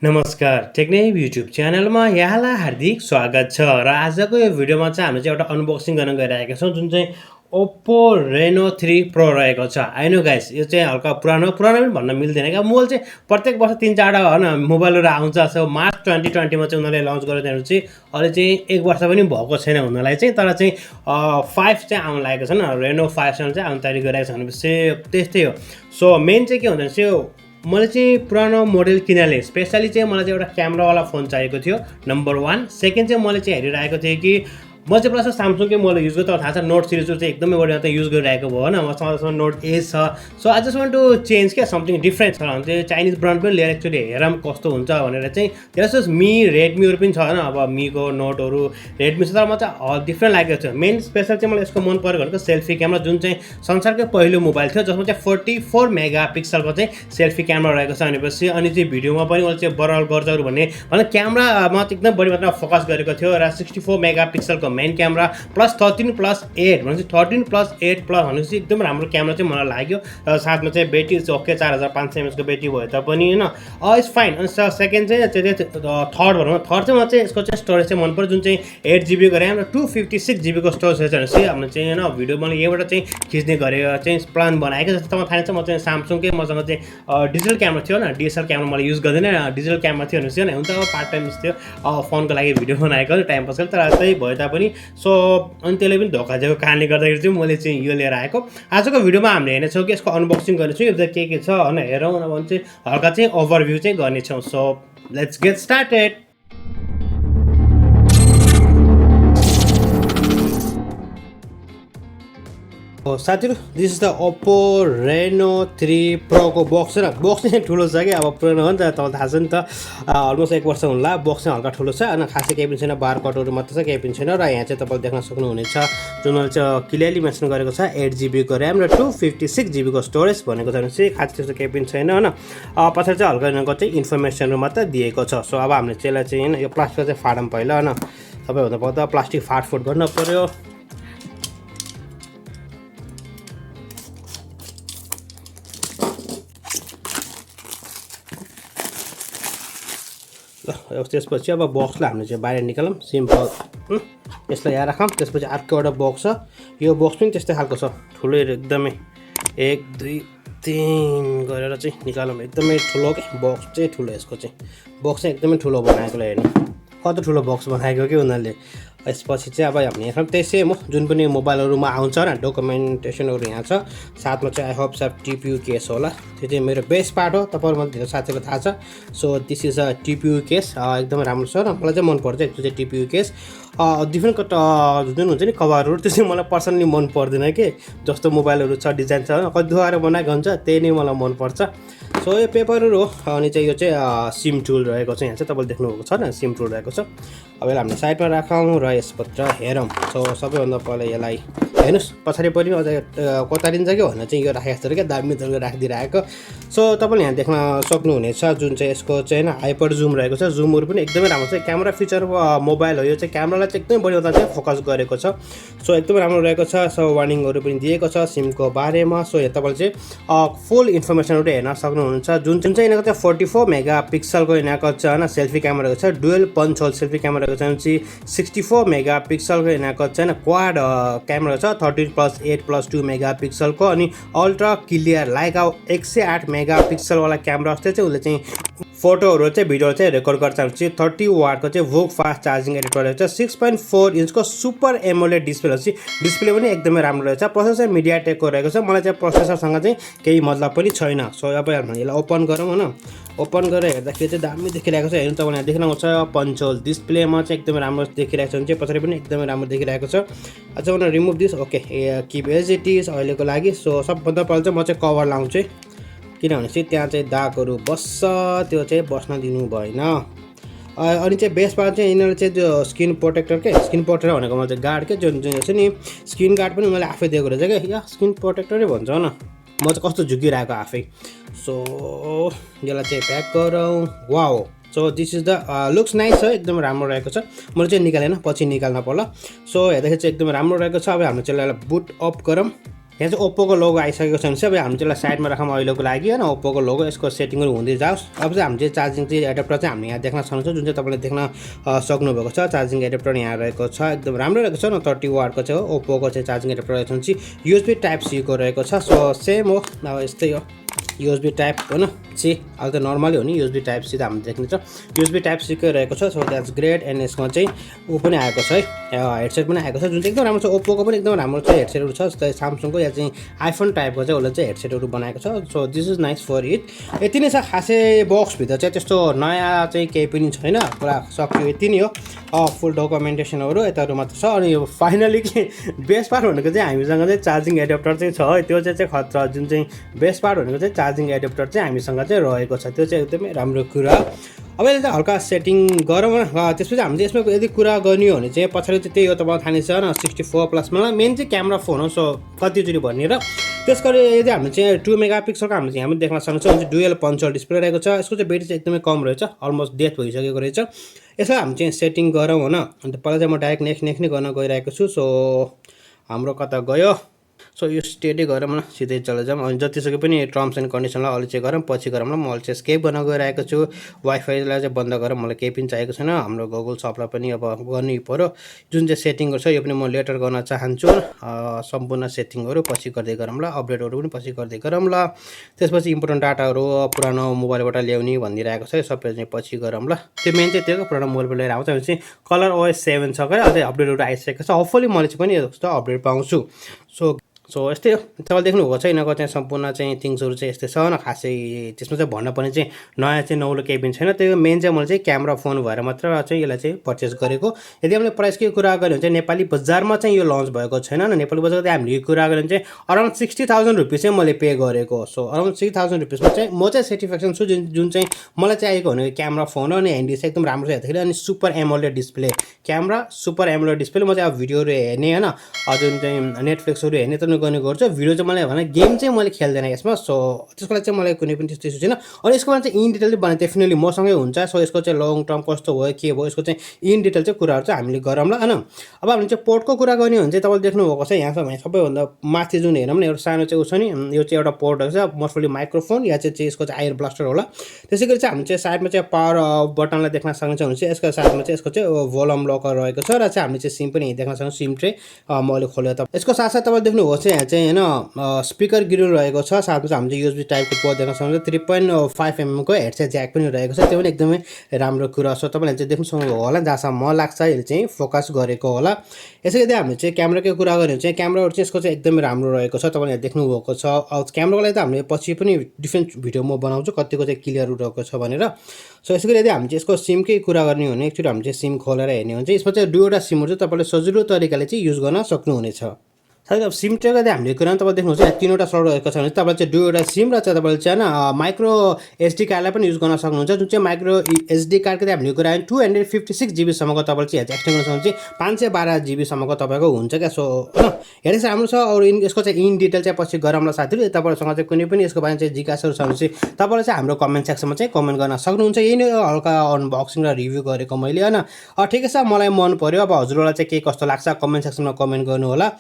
नमस्कार टेक्नेप युट्युब च्यानलमा यहाँलाई हार्दिक स्वागत छ र आजको यो भिडियोमा चाहिँ हामीले चाहिँ एउटा अनबक्सिङ गर्न गइरहेका छौँ जुन चाहिँ Oppo Reno 3 Pro रहेको छ। आई नो गाइस यो चाहिँ हल्का पुरानो पनि भन्न मिल्दैन क्या। मोबाइल चाहिँ प्रत्येक वर्ष 3-4 हैन मोबाइलहरु आउँछ। सो मार्च 2020 मा चाहिँ उनीहरूले लन्च गरेको चाहिँ अहिले चाहिँ 1 वर्ष पनि भएको छैन हुनलाई चाहिँ, तर चाहिँ 5 चाहिँ आउन लागेको छ न। Reno 5 चाहिँ आउन तयारी गरिरहेको छ भनेपछि त्यस्तै हो। सो मेन चाहिँ के हुन्छ भने चाहिँ मलाई चाहिँ पुरानो मोडल किन्नाले स्पेशली चाहिँ मलाई चाहिँ एउटा क्यामेरावाला फोन चाहिएको थियो नम्बर 1। सेकेन्ड चाहिँ मैले चाहिँ हेरिरहेको थिएँ कि म चाहिँ प्लस सामसङकै मैले युज गर्दा थाहा छ नोट सिरिजको चाहिँ एकदमै बढी मात्रै युज गरिरहेको भयो हैन। मसँग नोट ए छ। So I just want to change क्या समथिङ डिफ्रेन्ट छ भने चाहिँ चाइनिज ब्रान्ड पनि लिएर एक्चुअली हेरौँ कस्तो हुन्छ भनेर चाहिँ त्यस मी रेडमीहरू पनि छ हैन। अब मीको नोटहरू रेडमी छ, तर म चाहिँ डिफ्रेन्ट लागेको थियो। मेन स्पेसल चाहिँ मलाई यसको मन परेको भनेको सेल्फी क्यामेरा, जुन चाहिँ संसारकै पहिलो मोबाइल थियो जसमा चाहिँ 44 मेगापिक्सलको चाहिँ सेल्फी क्यामेरा रहेको छ भनेपछि। अनि चाहिँ भिडियोमा पनि मैले चाहिँ बराबर गर्छहरू भन्ने क्यामेरामा चाहिँ एकदम बढी मात्रामा फोकस गरेको थियो र 64 मेगापिक्सलको मेन क्यामेरा प्लस 13+8 भनेपछि 13+8 प्लस भनेपछि एकदम राम्रो क्यामेरा चाहिँ मलाई लाग्यो। र साथमा चाहिँ ब्याट्री चाहिँ ओके 4500 mAh को ब्याट्री भयो तापनि हैन इट्स फाइन। अनि सेकेन्ड चाहिँ थर्ड भनौँ, थर्ड चाहिँ मलाई चाहिँ यसको चाहिँ स्टोरेज चाहिँ मन पर्यो, जुन चाहिँ 8GB को ऱ्याम र 256GB को स्टोरेज रहेछ भनेपछि हामीले चाहिँ हैन भिडियो मैले यहीबाट चाहिँ खिच्ने गरेको चाहिँ प्लान बनाएको। जस्तो तपाईँ थाहा छ म चाहिँ सामसङकै मसँग चाहिँ डिजिटल क्यामेरा थियो न, डिएसएलआर क्यामेरा मैले युज गर्दैन, डिजिटल क्यामेरा थियो भनेपछि हैन हुन्छ पार्ट टाइम थियो फोनको लागि भिडियो बनाएको टाइम पास गरेर, तर त्यही भयो तापनि सो अनि त्यसले पनि धोका दिएको कारणले गर्दाखेरि चाहिँ मैले चाहिँ यो लिएर आएको। आजको भिडियोमा हामीले हेर्नेछौँ कि यसको अनबक्सिङ गर्नेछौँ, यो के छ हैन हेरौँ न भने चाहिँ हल्का चाहिँ ओभरभ्यू चाहिँ गर्नेछौँ। So let's get started. साथीहरु this is the Oppo Reno 3 Pro को बक्स र बक्स चाहिँ ठुलो छ कि अब पुरानो हो नि त, तपाईँलाई थाहा छ नि त, अलमोस्ट 1 वर्ष हुन्ला। बक्स चाहिँ हल्का ठुलो छ अनि खासै केही पनि छैन, बार कटहरू मात्र छ, केही पनि छैन। र यहाँ चाहिँ तपाईँले देख्न सक्नुहुनेछ जुन मैले चाहिँ क्लियरली मेन्सन गरेको छ 8GB को ऱ्याम र 256GB को स्टोरेज भनेको छ भनेपछि खासै त्यस्तो केही पनि छैन हैन। पछाडि चाहिँ हल्का यिनीहरूको चाहिँ इन्फर्मेसनहरू मात्र दिएको छ। सो अब हामीले त्यसलाई चाहिँ हैन यो प्लास्टिक चाहिँ फाडौँ पहिला हैन। सबैभन्दा पहिला प्लास्टिक फाटफुट गर्न पर्यो। त्यसपछि अब बक्सलाई हामीले चाहिँ बाहिर निकालौँ सिम्पल। यसलाई यहाँ राखौँ। त्यसपछि अर्को एउटा बक्स छ, यो बक्स पनि त्यस्तै खालको छ, ठुलो एकदमै 1 2 3 गरेर चाहिँ निकालौँ। एकदमै ठुलो के बक्स चाहिँ ठुलो, यसको चाहिँ बक्स चाहिँ एकदमै ठुलो बनाएको हेर्नु कस्तो ठुलो बक्स बनाएको कि उनीहरूले। यसपछि चाहिँ अब हामी यहाँ त्यही सेम हो जुन पनि मोबाइलहरूमा आउँछ न, डकुमेन्टेसनहरू यहाँ छ। साथमा चाहिँ आई होप सब टिपियु केस होला, त्यो चाहिँ मेरो बेस्ट पार्ट हो, तपाईँहरूमा धेरै साथीहरूलाई थाहा छ। So this is a TPU case, एकदमै राम्रो छ र मलाई चाहिँ मनपर्छ त्यो चाहिँ टिपियु केस। डिफ्रेन्ट जुन हुन्छ नि कभरहरू त्यो चाहिँ मलाई पर्सनली मन पर्दैन कि, जस्तो मोबाइलहरू छ डिजाइन छ कति धुवाएर बनाएको हुन्छ त्यही नै मलाई मनपर्छ। सो यो पेपरहरू हो। अनि चाहिँ यो चाहिँ सिम टुल रहेको छ, यहाँ चाहिँ तपाईँले देख्नुभएको छ न सिम टुल रहेको छ। अब यसलाई हामीले साइडमा राखौँ र यसपत्र हेरौँ। सो सबैभन्दा पहिला यसलाई हेर्नुहोस् पछाडि पनि अझ कतारिन्छ कि भनेर चाहिँ यो राखेको जस्तो क्या दामी तरिकाले राखिदिइरहेको। सो तपाईँले यहाँ देख्न सक्नुहुनेछ जुन चाहिँ यसको चाहिँ होइन हाइपर जुम रहेको छ, जुमहरू पनि एकदमै राम्रो छ। क्यामेरा फिचर मोबाइल हो यो चाहिँ, क्यामेरालाई चाहिँ एकदमै बढी मात्रामा चाहिँ फोकस गरेको छ। सो एकदमै राम्रो रहेको छ। सो वार्निङहरू पनि दिएको छ सिमको बारेमा। सो यहाँ तपाईँले चाहिँ फुल इन्फर्मेसनहरू हेर्न सक्नुहुन्छ। जुन चाहिँ यिनीहरूको चाहिँ 44 मेगापिक्सलको यिनीहरूको चाहिँ होइन सेल्फी क्यामेरा छ, dual punch hole selfie camera चाहिँ 64 मेगापिक्सलको यिनीहरूको चाहिँ क्वाड क्यामेरा छ 13+8+2 मेगापिक्सलको। अनि अल्ट्रा क्लियर लाइक 108 मेगापिक्सलवाला क्यामेरा जस्तै चाहिँ उसले चाहिँ फोटोहरू चाहिँ भिडियोहरू चाहिँ रेकर्ड गर्छ। 30 वाटको चाहिँ भोक फास्ट चार्जिङ एडिटर रहेछ। 6.4 इन्चको सुपर एमोलेड डिस्प्ले रहेछ, डिस्प्ले पनि एकदमै राम्रो रहेछ। प्रोसेसर मिडियाटेकको रहेको छ, मलाई चाहिँ प्रोसेसरसँग चाहिँ केही मतलब पनि छैन। सो अब हामीले यसलाई ओपन गरौँ हैन। ओपन गरेर हेर्दाखेरि चाहिँ दामी देखिरहेको छ, हेर्नु तपाईँले देख्नुहुन्छ पन्च होल डिस्प्लेमा चाहिँ एकदमै राम्रो देखिरहेको छ, पछाडि पनि एकदमै राम्रो देखिरहेको छ। अच्छा मलाई remove this, okay keep as it is अहिलेको लागि। सो सबभन्दा पहिला चाहिँ म चाहिँ कभर लाउँछु किनभने चाहिँ त्यहाँ चाहिँ दागहरू बस्छ, त्यो चाहिँ बस्न दिनु भएन। अनि चाहिँ बेस्ट पार्ट चाहिँ यिनीहरूले चाहिँ त्यो स्किन प्रोटेक्टर के, स्किन प्रोटेक्टर भनेको मैले चाहिँ गार्ड के जुन चाहिँ छ नि स्किन गार्ड पनि मैले आफै दिएको रहेछ क्या, या स्किन प्रोटेक्टरै भन्छ न, म चाहिँ कस्तो झुकिरहेको आफै। सो यसलाई चाहिँ प्याक गरौँ। Wow, so this is the looks nice है, एकदम राम्रो रहेको छ। मैले चाहिँ निकालेन, पछि निकाल्न पर्ला। सो हेर्दाखेरि चाहिँ एकदम राम्रो रहेको छ। अब हामी चाहिँ यसलाई बुट अप गरौँ। यहाँ चाहिँ ओप्पोको लोगो आइसकेको छ भने चाहिँ अब हामी त्यसलाई साइडमा राखौँ अहिलेको लागि होइन ओप्पोको लोगो यसको सेटिङहरू हुँदै जाओस् अब चाहिँ हामी चाहिँ चार्जिङ चाहिँ एडाप्टर चाहिँ हामीले यहाँ देख्न सक्छौँ जुन चाहिँ तपाईँले देख्न सक्नुभएको छ चार्जिङ एडाप्टर यहाँ रहेको छ एकदम राम्रो रहेको छ न 30 वाटको चाहिँ हो ओप्पोको चाहिँ चार्जिङ एडाप्टर रहेको छ चाहिँ युएसबी टाइप सीको रहेको छ सो सेम हो अब यस्तै हो युएसबी टाइप होइन सी अहिले त नर्मली हो नि युएसबी टाइप सी त हामीले देख्नेछ युएसबी टाइप सीकै रहेको छ सो द्याट्स ग्रेट एन्ड यसमा चाहिँ ऊ पनि आएको छ है हेडसेट पनि आएको छ जुन चाहिँ एकदम राम्रो छ ओप्पोको पनि एकदम राम्रो चाहिँ हेडसेटहरू छ जस्तै सामसङको या चाहिँ आइफोन टाइपको चाहिँ उसले चाहिँ हेडसेटहरू बनाएको छ so this is nice for it यति नै छ खासै बक्सभित्र चाहिँ त्यस्तो नयाँ चाहिँ केही पनि छैन पुरा सक्यो यति नै हो फुल डकुमेन्टेसनहरू यताहरू मात्र छ अनि यो फाइनली के बेस्ट पार्ट भनेको चाहिँ हामीसँग चाहिँ चार्जिङ एडाप्टर चाहिँ छ है त्यो चाहिँ खतरा जुन चाहिँ बेस्ट पार्ट भनेको चाहिँ चार्जिङ एडाप्टर चाहिँ हामीसँग चाहिँ रहेको छ त्यो चाहिँ एकदमै राम्रो कुरा अब यसले चाहिँ हल्का सेटिङ गरौँ न त्यसपछि हामीले यसमा यदि कुरा गर्ने हो भने चाहिँ पछाडि चाहिँ त्यही हो तपाईँलाई थाहा नै छ न 64+ मेन चाहिँ क्यामेरा फोन हो सो कतिचोटि भन्ने र त्यस गरी यदि हामीले चाहिँ 2 मेगापिक्सलको हामीले यहाँ पनि देख्न सक्छौँ भने डुएल पन्चर डिस्प्ले रहेको छ यसको चाहिँ ब्याट्री चाहिँ एकदमै कम रहेछ अलमोस्ट डेथ भइसकेको रहेछ यसलाई हामी चाहिँ सेटिङ गरौँ होइन अन्त पहिला चाहिँ म डाइरेक्ट नेक्स्ट नै गर्न गइरहेको छु सो हाम्रो कता गयो सो यो स्टेटै गरौँ न सिधै चले जाऊँ अनि जतिसक्यो पनि टर्म्स एन्ड कन्डिसनलाई अलि चाहिँ गरौँ पछि गरौँ न म अलि चाहिँ स्केप गर्न गइरहेको छु वाइफाईलाई चाहिँ बन्द गरेर मलाई केही पनि चाहिएको छैन हाम्रो गुगल सपलाई पनि अब गर्नै पऱ्यो जुन चाहिँ सेटिङहरू छ यो पनि म लेटर गर्न चाहन्छु सम्पूर्ण सेटिङहरू पछि गर्दै गरौँ ल अपडेटहरू पनि पछि गर्दै गरौँ ल त्यसपछि इम्पोर्टेन्ट डाटाहरू पुरानो मोबाइलबाट ल्याउने भनिरहेको छ सबै चाहिँ पछि गरौँ ल त्यो मेन चाहिँ त्यो पुरानो मोबाइलबाट लिएर आउँछ भने चाहिँ कलर OS 7 छ क्या अझै अपडेटहरू आइसकेको छ होपफुली मैले चाहिँ पनि जस्तो अपडेट पाउँछु सो यस्तै हो तपाईँले देख्नुभएको छ यिनीहरूको चाहिँ सम्पूर्ण चाहिँ थिङ्सहरू चाहिँ यस्तै छ न खासै त्यसमा चाहिँ भन्नुपर्ने चाहिँ नयाँ चाहिँ नौलो केही पनि छैन त्यो मेन चाहिँ मैले चाहिँ क्यामेरा फोन भएर मात्र चाहिँ यसलाई चाहिँ पर्चेस गरेको यदि हामीले प्राइसकै कुरा गऱ्यो भने चाहिँ नेपाली बजारमा चाहिँ यो लन्च भएको छैन न नेपाली बजारमा चाहिँ हामीले यो कुरा गऱ्यो भने चाहिँ अराउन्ड 60,000 रुपियाँ चाहिँ मैले पे गरेको सो अराउन्ड 60,000 रुपियाँमा चाहिँ म चाहिँ सेटिस्फ्याक्सन छु जुन चाहिँ मलाई चाहिएको भनेको क्यामेरा फोन हो अनि ह्यान्डी चाहिँ एकदम राम्रो छ हेर्दाखेरि अनि super AMOLED display camera super AMOLED display म चाहिँ अब भिडियोहरू हेर्ने होइन जुन चाहिँ नेटफ्लिक्सहरू हेर्ने त गर्ने गर्छु भिडियो चाहिँ मलाई भने गेम चाहिँ मैले खेल्दैन यसमा सो त्यसको लागि चाहिँ मलाई कुनै पनि त्यस्तो इस्यु छैन अनि यसको बारेमा चाहिँ इन डिटेल भने डेफिनेटली मसँगै हुन्छ सो यसको चाहिँ लङ टर्म कस्तो भयो के भयो यसको चाहिँ इन डिटेल चाहिँ कुराहरू चाहिँ हामीले गरौँ ल होइन अब हामीले चाहिँ पोर्टको कुरा गर्ने हो भने चाहिँ तपाईँले देख्नुभएको छ यहाँ सबैभन्दा माथि जुन हेरौँ न एउटा सानो चाहिँ उस नि यो चाहिँ एउटा पोर्ट रहेछ मोस्टली माइक्रोफोन या चाहिँ यसको चाहिँ आयर ब्लास्टर होला त्यसै गरी चाहिँ हामी चाहिँ साइडमा चाहिँ पावर बटनलाई देख्न सक्नुहुन्छ भने चाहिँ यसको साथमा चाहिँ यसको चाहिँ भोल्युम लकर रहेको छ र चाहिँ हामीले चाहिँ सिम पनि देख्न सक्छौँ सिम ट्रे मैले खोलेँ त यसको साथसाथ तपाईँले देख्नुभएको छ यहाँ चाहिँ होइन स्पिकर ग्रिल रहेको छ साथमा चाहिँ हामीले युएसबी टाइपको पोर्ट देख्न सक्नुहुन्छ 3.5 mm को हेडसेट ज्याक पनि रहेको छ त्यो पनि एकदमै राम्रो कुरा छ तपाईँले चाहिँ देख्न सक्नुभयो होला जहाँसम्म मलाई लाग्छ यसले चाहिँ फोकस गरेको होला यसै गरी हामीले चाहिँ क्यामेराकै कुरा गऱ्यो भने चाहिँ क्यामेराहरू चाहिँ यसको चाहिँ एकदमै राम्रो रहेको छ तपाईँले देख्नुभएको छ क्यामेराको लागि त हामीले पछि पनि डिफ्रेन्ट भिडियो म बनाउँछु कतिको चाहिँ क्लियर रहेको छ भनेर सो यसै गरी यदि हामी चाहिँ यसको सिमकै कुरा गर्ने हो भने एकचोटि हामी चाहिँ सिम खोलेर हेर्ने हो भने चाहिँ यसमा चाहिँ दुईवटा सिमहरू चाहिँ तपाईँले सजिलो तरिकाले चाहिँ युज गर्न सक्नुहुनेछ साथै अब सिम ट्रेको चाहिँ हामीले कुरा तपाईँ देख्नुहुन्छ यहाँ 3वटा स्लट रहेको छ भने तपाईँले चाहिँ दुईवटा सिम र चाहिँ तपाईँले चाहिँ होइन माइक्रो एसडी कार्डलाई पनि युज गर्न सक्नुहुन्छ जुन चाहिँ माइक्रो एसडी कार्डको चाहिँ हामीले कुरा 256 जीबीसम्मको तपाईँले चाहिँ एक्सटेन्ड गर्न सक्नुहुन्छ 512 जीबीसम्मको तपाईँको हुन्छ क्या सो होइन हेर्दै चाहिँ राम्रो छ अरू यसको चाहिँ इन डिटेल चाहिँ पछि गरौँला साथीहरू तपाईँहरूसँग चाहिँ कुनै पनि यसको बारेमा चाहिँ जिज्ञासाहरू छ भने चाहिँ तपाईँले चाहिँ हाम्रो कमेन्ट सेक्सनमा चाहिँ कमेन्ट गर्न सक्नुहुन्छ यही नै हल्का अनबक्सिङ र रिभ्यू गरेको मैले होइन ठिकै छ मलाई मन पर्यो अब हजुरहरूलाई चाहिँ के कस्तो लाग्छ कमेन्ट सेक्सनमा कमेन्ट गर्नु होला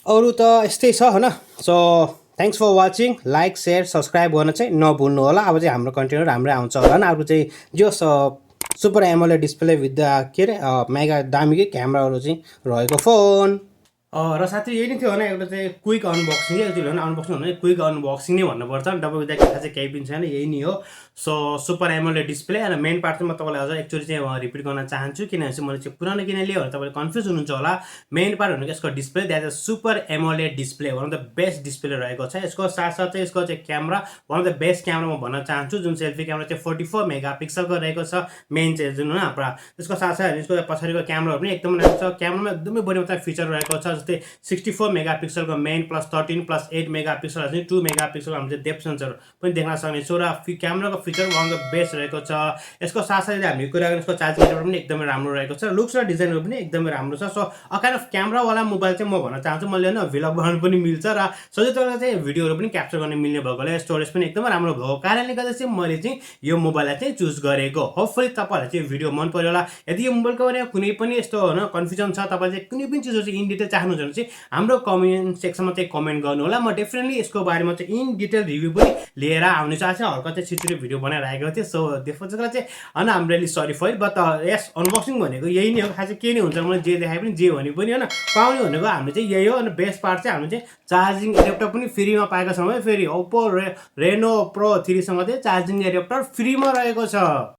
अरू त यस्तै छ होइन so thanks for watching like share subscribe गर्न चाहिँ नभुल्नु होला अब चाहिँ हाम्रो कन्टेन्टहरू राम्रै आउँछ होला नि अब चाहिँ जो super AMOLED display with the के अरे मेगा दामीकै क्यामेराहरू चाहिँ रहेको फोन र साथी यही नै थियो होइन एउटा चाहिँ क्विक अनबक्सिङ अनबक्सिङ भने क्विक अनबक्सिङ नै भन्नुपर्छ तपाईँको देखिँदा चाहिँ केही पनि छैन यही नै हो सो सुपर एमोलेड डिस्प्ले र मेन पार्ट चाहिँ म तपाईँलाई अझ एकचोटि चाहिँ रिपिट गर्न चाहन्छु किनभने चाहिँ मैले चाहिँ पुरानो किन लियो भने तपाईँले कन्फ्युज हुनुहुन्छ होला मेन पार्ट भनेको यसको display that is super AMOLED display one of the best display रहेको छ यसको साथसाथै यसको चाहिँ camera one of the best camera म भन्न चाहन्छु जुन सेल्फी क्यामेरा चाहिँ 44 मेगापिक्सलको रहेको छ मेन चाहिँ जुन होइन पुरा त्यसको साथसाथै यसको पछाडिको क्यामेराहरू पनि एकदमै राम्रो छ क्यामेरामा एकदमै बढी मात्रा फिचर रहेको छ जस्तै 64 मेगापिक्सलको मेन +13 +8 मेगापिक्सल चाहिँ 2 मेगापिक्सलको हामीले डेप्थ सेन्सर पनि देख्न सक्नेछौँ र क्यामेराको feature one of the best रहेको छ। यसको साथसाथै हामी कुरा गर्ने यसको चार्जिङ एडेप्टर पनि एकदमै राम्रो रहेको छ। लुक्स र डिजाइनहरू पनि एकदमै राम्रो छ। सो अ काइन्ड अफ क्यामेरावाला मोबाइल चाहिँ म भन्न चाहन्छु। मैले होइन भ्लग बनाउनु पनि मिल्छ र सजिलोले चाहिँ भिडियोहरू पनि क्याप्चर गर्न मिल्ने भएकोले स्टोरेज पनि एकदमै राम्रो भएको कारणले गर्दा चाहिँ मैले चाहिँ यो मोबाइललाई चाहिँ चुज गरेको। होपफुली तपाईँहरूलाई चाहिँ भिडियो मन पर्यो होला। यदि यो मोबाइलको बारेमा कुनै पनि यस्तो होइन कन्फ्युजन छ, तपाईँले चाहिँ कुनै पनि चिजहरू चाहिँ इन डिटेल चाहनुहुन्छ भने चाहिँ हाम्रो कमेन्ट सेक्सनमा चाहिँ कमेन्ट गर्नु होला। म डेफिनेटली यसको बारेमा चाहिँ इन डिटेल रिभ्यू पनि लिएर आउने चाहिँ हल्का चाहिँ छिटो भिडियो बनाइरहेको थिएँ। सो त्यसपछि चाहिँ होइन I'm really sorry for it, but yes अनबक्सिङ भनेको यही नै हो। खास चाहिँ के नै हुन्छ मैले जे देखाए पनि जे भने पनि होइन पाउने भनेको हामीले चाहिँ यही हो। अनि बेस्ट पार्ट चाहिँ हामीले चाहिँ चार्जिङ एडेप्टर पनि फ्रीमा पाएका छौँ है। फेरि ओप्पो रेनो प्रो 3 सँग चाहिँ चार्जिङ एडेप्टर फ्रीमा रहेको छ।